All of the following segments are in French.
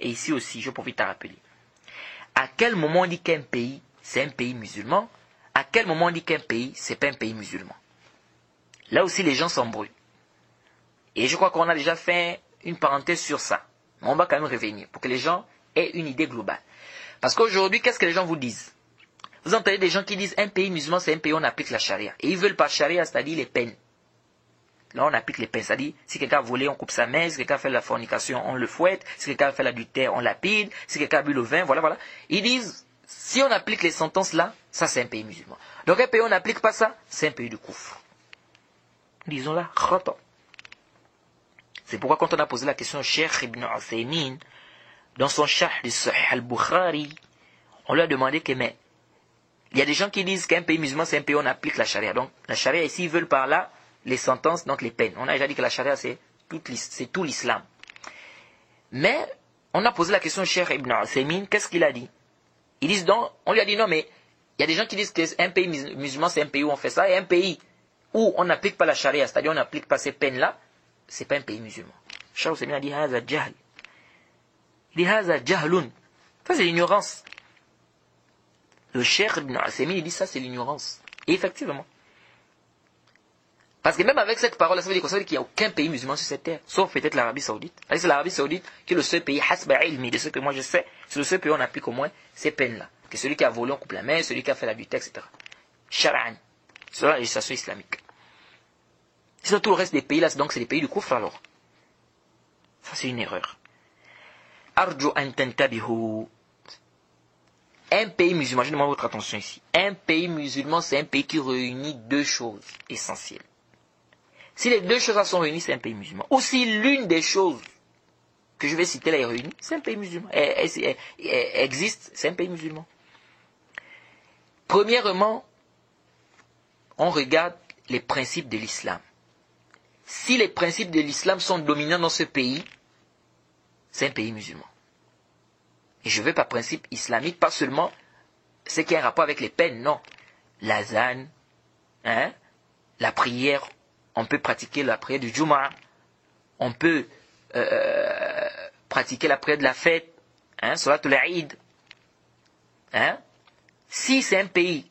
et ici aussi, je profite à rappeler. À quel moment on dit qu'un pays, c'est un pays musulman? À quel moment on dit qu'un pays, c'est pas un pays musulman? Là aussi, les gens s'embrouillent. Et je crois qu'on a déjà fait une parenthèse sur ça. Mais on va quand même revenir pour que les gens aient une idée globale. Parce qu'aujourd'hui, qu'est-ce que les gens vous disent? Vous entendez des gens qui disent un pays musulman, c'est un pays où on applique la charia. Et ils veulent par charia, c'est-à-dire les peines. Là, on applique les peines. C'est-à-dire, si quelqu'un a volé, on coupe sa main. Si quelqu'un a fait la fornication, on le fouette. Si quelqu'un a fait l'adultère, on lapide. Si quelqu'un a bu le vin, voilà. Ils disent, si on applique les sentences là, ça c'est un pays musulman. Donc un pays où on n'applique pas ça, c'est un pays de koufr. Disons là, khata. C'est pourquoi quand on a posé la question au Cheikh Ibn Uthaymin, dans son Sharh de Sahih al-Bukhari, on lui a demandé que, mais, il y a des gens qui disent qu'un pays musulman, c'est un pays où on applique la charia. Donc, la charia ici, ils veulent par là les sentences, donc les peines. On a déjà dit que la charia, c'est tout l'islam. Mais, on a posé la question au Cheikh Ibn Uthaymin, qu'est-ce qu'il a dit? Ils disent donc, on lui a dit non, mais, il y a des gens qui disent qu'un pays musulman, c'est un pays où on fait ça, et un pays où on n'applique pas la charia, c'est-à-dire on n'applique pas ces peines-là, c'est pas un pays musulman. Cheikh Uthaymin a dit, haza jahl. Il dit, haza jahlun. Ça, c'est l'ignorance. Le Cheikh Ibn Uthaymin, il dit ça, c'est l'ignorance. Et effectivement. Parce que même avec cette parole, ça veut dire qu'il n'y a aucun pays musulman sur cette terre, sauf peut-être l'Arabie Saoudite. C'est l'Arabie Saoudite qui est le seul pays, hasba ilmi, de ce que moi je sais, c'est le seul pays où on applique au moins ces peines-là. Que celui qui a volé, on coupe la main, celui qui a fait l'adultère, etc. Shar'an. C'est la législation islamique. Sinon, tout le reste des pays là, donc c'est des pays du koufr alors. Ça, c'est une erreur. Arju an tantabihu. Un pays musulman, je demande votre attention ici. Un pays musulman, c'est un pays qui réunit deux choses essentielles. Si les deux choses sont réunies, c'est un pays musulman. Ou si l'une des choses que je vais citer là est réunie, c'est un pays musulman. Elle existe, c'est un pays musulman. Premièrement, on regarde les principes de l'islam. Si les principes de l'islam sont dominants dans ce pays, c'est un pays musulman. Et je veux par principe islamique, pas seulement ce qui a un rapport avec les peines, non. L'azan, la prière, on peut pratiquer la prière du Jumu'ah, on peut pratiquer la prière de la fête, Salatul Eid. Si c'est un pays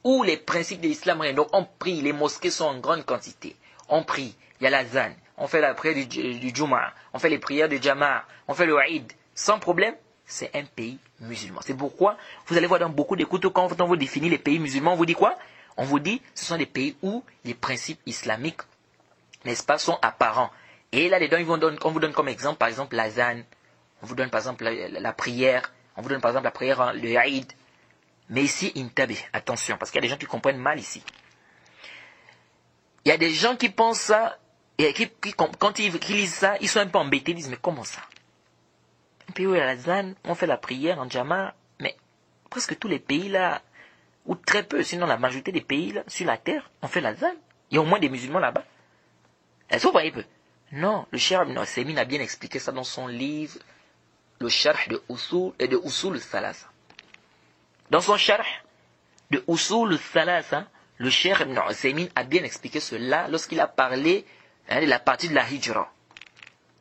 où les principes de l'islam règnent, donc on prie, les mosquées sont en grande quantité, on prie, il y a l'azan, on fait la prière du Jumu'ah, on fait les prières de Jama'a, on fait le Eid, sans problème, c'est un pays musulman. C'est pourquoi vous allez voir dans beaucoup d'écoutes, quand on vous définit les pays musulmans, on vous dit quoi? On vous dit ce sont des pays où les principes islamiques, n'est-ce pas, sont apparents. Et là-dedans, on vous donne comme exemple, par exemple, l'azan, on vous donne par exemple la prière, on vous donne par exemple la prière, le Eid. Mais ici, intabi, attention, parce qu'il y a des gens qui comprennent mal ici. Il y a des gens qui pensent ça, et quand ils lisent ça, ils sont un peu embêtés, ils disent, mais comment ça? Un pays où il y a l'azan, on fait la prière en Jama'a, mais presque tous les pays là, ou très peu, sinon la majorité des pays là, sur la terre, on fait l'azan. Il y a au moins des musulmans là-bas. Est-ce que vous voyez peu? Non, le Cheikh Ibn Uthaymin a bien expliqué ça dans son livre, le Sharh de Usul al-Thalatha. Dans son Sharh de Usul al-Thalatha, le Cheikh Ibn Uthaymin a bien expliqué cela lorsqu'il a parlé de la partie de la hijra.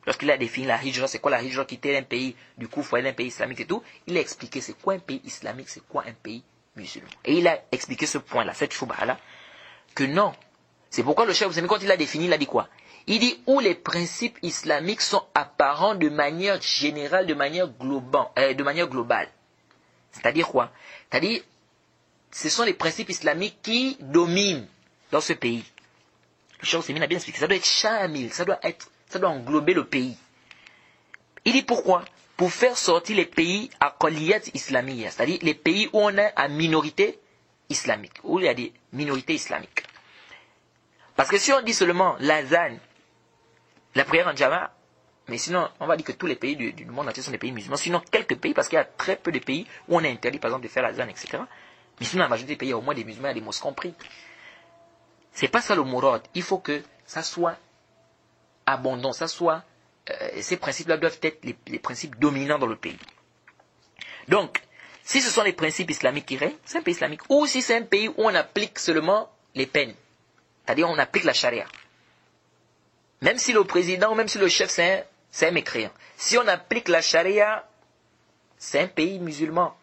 Lorsqu'il a défini la hijra, c'est quoi la hijra, quitter un pays du koufr, un pays islamique et tout, il a expliqué c'est quoi un pays islamique, c'est quoi un pays musulman. Et il a expliqué ce point-là, cette choubha-là, que non. C'est pourquoi le Cheikh Uthaymin, quand il a défini, il a dit quoi? Il dit où les principes islamiques sont apparents de manière générale, de manière globale. C'est-à-dire quoi? C'est-à-dire, ce sont les principes islamiques qui dominent dans ce pays. Le Cheikh Uthaymin a bien expliqué, ça doit être shamil, ça doit englober le pays. Il dit pourquoi? Pour faire sortir les pays à qoliyat islamiyya, c'est-à-dire les pays où on est à minorité islamique, où il y a des minorités islamiques. Parce que si on dit seulement l'azan, la prière en Jama'a, mais sinon on va dire que tous les pays du monde entier sont des pays musulmans, sinon quelques pays, parce qu'il y a très peu de pays où on est interdit par exemple de faire l'azan, etc. Mais sinon la majorité des pays, il y a au moins des musulmans, il y a des mosquées compris. C'est pas ça le mourad. Il faut que ça soit abondant, ces principes-là doivent être les principes dominants dans le pays. Donc, si ce sont les principes islamiques qui règnent, c'est un pays islamique. Ou si c'est un pays où on applique seulement les peines, c'est-à-dire on applique la charia. Même si le président, même si le chef c'est un mécréant. Si on applique la charia, c'est un pays musulman.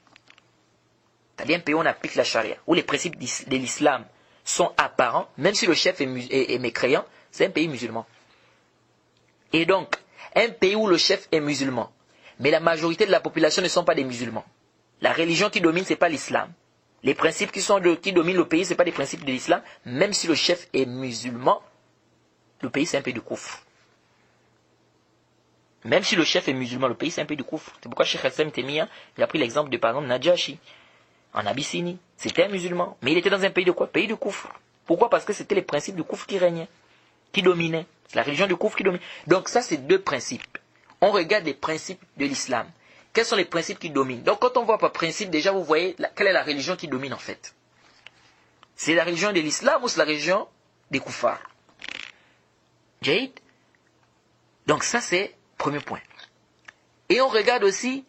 C'est-à-dire un pays où on applique la charia, où les principes de l'islam sont apparents, même si le chef est mécréant, c'est un pays musulman. Et donc, un pays où le chef est musulman, mais la majorité de la population ne sont pas des musulmans. La religion qui domine, ce n'est pas l'islam. Les principes qui dominent le pays, ce n'est pas des principes de l'islam. Même si le chef est musulman, le pays, c'est un pays de koufr. Même si le chef est musulman, le pays, c'est un pays de koufr. C'est pourquoi Cheikh Hassem Temia, il a pris l'exemple de, par exemple, Najashi, en Abyssinie. C'était un musulman, mais il était dans un pays de quoi? Pays de koufr. Pourquoi? Parce que c'était les principes du koufr qui régnaient, qui dominaient. C'est la religion du koufr qui domine. Donc ça, c'est deux principes. On regarde les principes de l'islam. Quels sont les principes qui dominent? Donc quand on voit par principe, déjà vous voyez quelle est la religion qui domine en fait. C'est la religion de l'islam ou c'est la religion des koufars? Jade. Donc ça c'est premier point. Et on regarde aussi,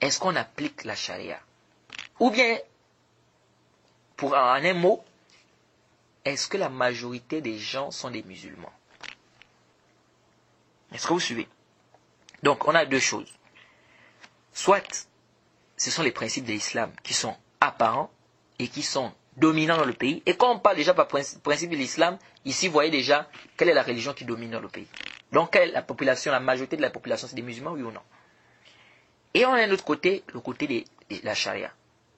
est-ce qu'on applique la charia? Ou bien, pour en un mot, est-ce que la majorité des gens sont des musulmans? Est-ce que vous suivez? Donc on a deux choses. Soit ce sont les principes de l'islam qui sont apparents et qui sont dominants dans le pays. Et quand on parle déjà par principe de l'islam, ici vous voyez déjà quelle est la religion qui domine dans le pays. Donc quelle est la population, la majorité de la population, c'est des musulmans, oui ou non? Et on a un autre côté, le côté de la charia.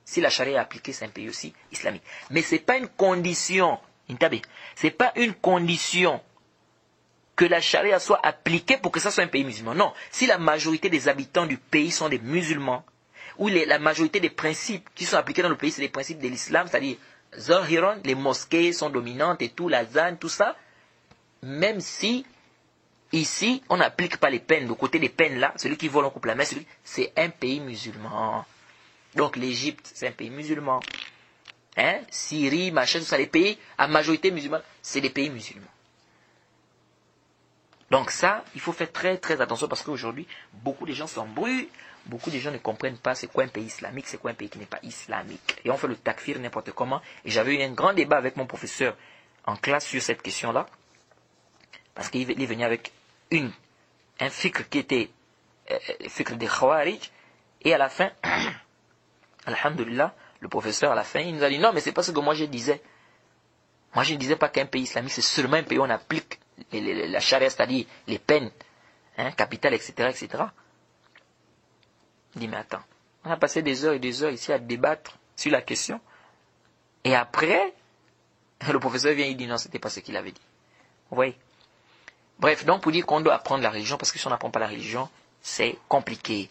Si la charia est appliquée, c'est un pays aussi islamique. Mais ce n'est pas une condition, c'est pas une condition que la charia soit appliquée pour que ça soit un pays musulman. Non, si la majorité des habitants du pays sont des musulmans, ou la majorité des principes qui sont appliqués dans le pays, c'est les principes de l'islam, c'est-à-dire Zahiran, les mosquées sont dominantes et tout, la zan, tout ça, même si ici, on n'applique pas les peines, le côté des peines là, celui qui vole en coupe la main, c'est un pays musulman. Donc l'Égypte, c'est un pays musulman. Syrie, machin, tout ça, les pays à majorité musulmane, c'est des pays musulmans. Donc ça, il faut faire très très attention parce qu'aujourd'hui, beaucoup de gens s'embrouillent, beaucoup de gens ne comprennent pas c'est quoi un pays islamique, c'est quoi un pays qui n'est pas islamique. Et on fait le takfir n'importe comment. Et j'avais eu un grand débat avec mon professeur en classe sur cette question-là. Parce qu'il est venu avec un fikr qui était le fikr des Khawarij. Et à la fin, alhamdulillah, le professeur à la fin, il nous a dit non, mais c'est pas ce que moi je disais. Moi je ne disais pas qu'un pays islamique, c'est seulement un pays où on applique la charia, c'est-à-dire les peines capitales, etc., etc. Il dit mais attends, on a passé des heures et des heures ici à débattre sur la question. Et après, le professeur vient et dit non, c'était pas ce qu'il avait dit. Vous voyez? Bref, donc pour dire qu'on doit apprendre la religion, parce que si on n'apprend pas la religion, c'est compliqué.